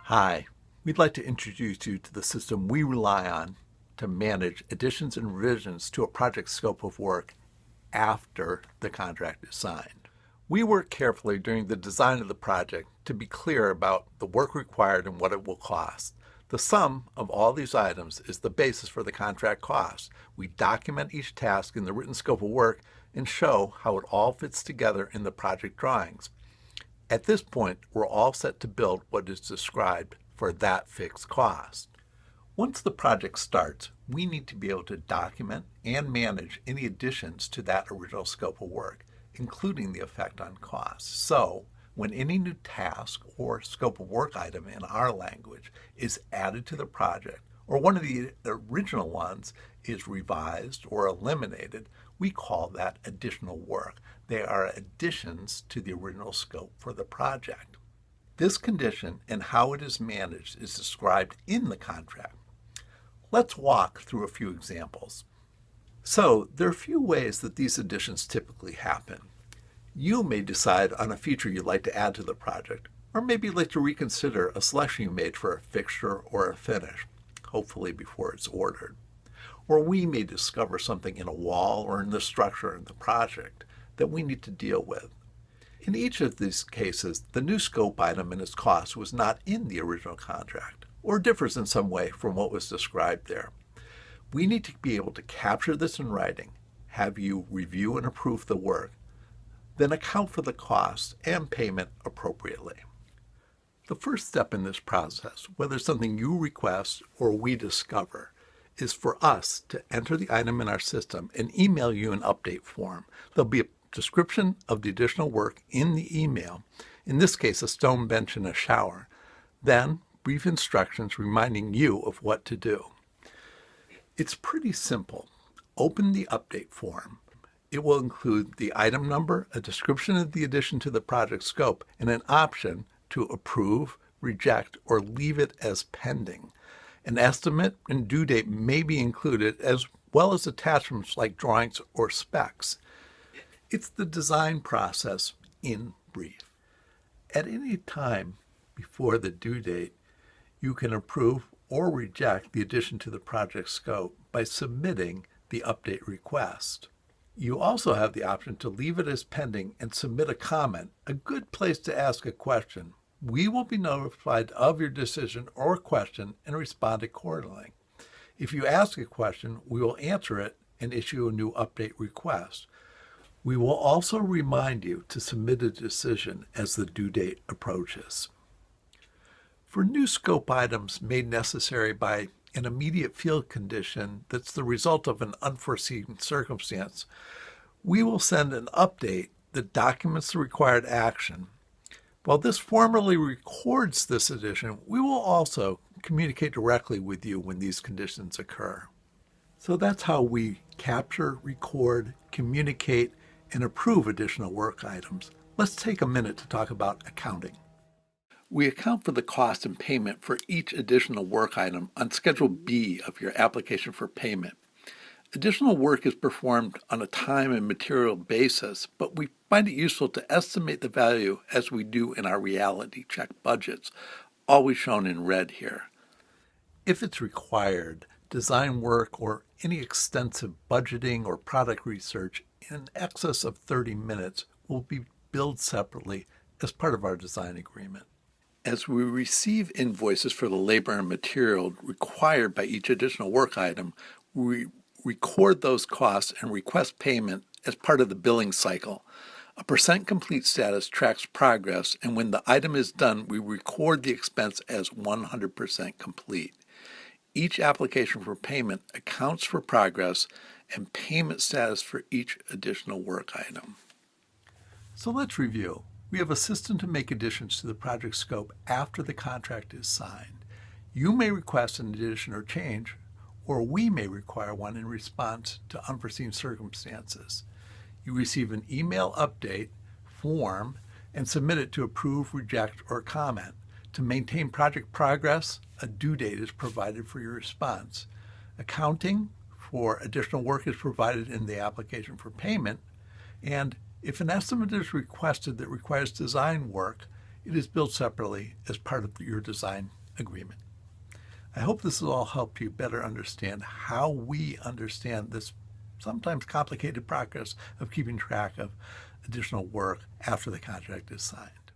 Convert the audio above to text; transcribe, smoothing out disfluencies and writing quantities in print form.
Hi, we'd like to introduce you to the system we rely on to manage additions and revisions to a project scope of work after the contract is signed. We work carefully during the design of the project to be clear about the work required and what it will cost. The sum of all these items is the basis for the contract cost. We document each task in the written scope of work and show how it all fits together in the project drawings. At this point, we're all set to build what is described for that fixed cost. Once the project starts, we need to be able to document and manage any additions to that original scope of work, including the effect on costs. So, when any new task or scope of work item in our language is added to the project, or one of the original ones is revised or eliminated, we call that additional work. They are additions to the original scope for the project. This condition and how it is managed is described in the contract. Let's walk through a few examples. So, there are a few ways that these additions typically happen. You may decide on a feature you'd like to add to the project, or maybe you'd like to reconsider a selection you made for a fixture or a finish, hopefully before it's ordered. Or we may discover something in a wall or in the structure of the project that we need to deal with. In each of these cases, the new scope item and its cost was not in the original contract, or differs in some way from what was described there. We need to be able to capture this in writing, have you review and approve the work, then account for the cost and payment appropriately. The first step in this process, whether something you request or we discover, is for us to enter the item in our system and email you an update form. There'll be a description of the additional work in the email, in this case a stone bench and a shower, then brief instructions reminding you of what to do. It's pretty simple. Open the update form. It will include the item number, a description of the addition to the project scope, and an option to approve, reject, or leave it as pending. An estimate and due date may be included, as well as attachments like drawings or specs. It's the design process in brief. At any time before the due date, you can approve or reject the addition to the project scope by submitting the update request. You also have the option to leave it as pending and submit a comment, a good place to ask a question. We will be notified of your decision or question and respond accordingly. If you ask a question, we will answer it and issue a new update request. We will also remind you to submit a decision as the due date approaches. For new scope items made necessary by an immediate field condition that's the result of an unforeseen circumstance, we will send an update that documents the required action. While this formally records this addition, we will also communicate directly with you when these conditions occur. So that's how we capture, record, communicate, and approve additional work items. Let's take a minute to talk about accounting. We account for the cost and payment for each additional work item on Schedule B of your application for payment. Additional work is performed on a time and material basis, but we find it useful to estimate the value as we do in our reality check budgets, always shown in red here. If it's required, design work or any extensive budgeting or product research in excess of 30 minutes will be billed separately as part of our design agreement. As we receive invoices for the labor and material required by each additional work item, we record those costs and request payment as part of the billing cycle. A percent complete status tracks progress, and when the item is done, we record the expense as 100% complete. Each application for payment accounts for progress and payment status for each additional work item. So let's review. We have a system to make additions to the project scope after the contract is signed. You may request an addition or change, or we may require one in response to unforeseen circumstances. You receive an email update form and submit it to approve, reject, or comment. To maintain project progress, a due date is provided for your response. Accounting for additional work is provided in the application for payment, and if an estimate is requested that requires design work, It is billed separately as part of your design agreement. I hope this has all helped you better understand how we understand this sometimes complicated process of keeping track of additional work after the contract is signed.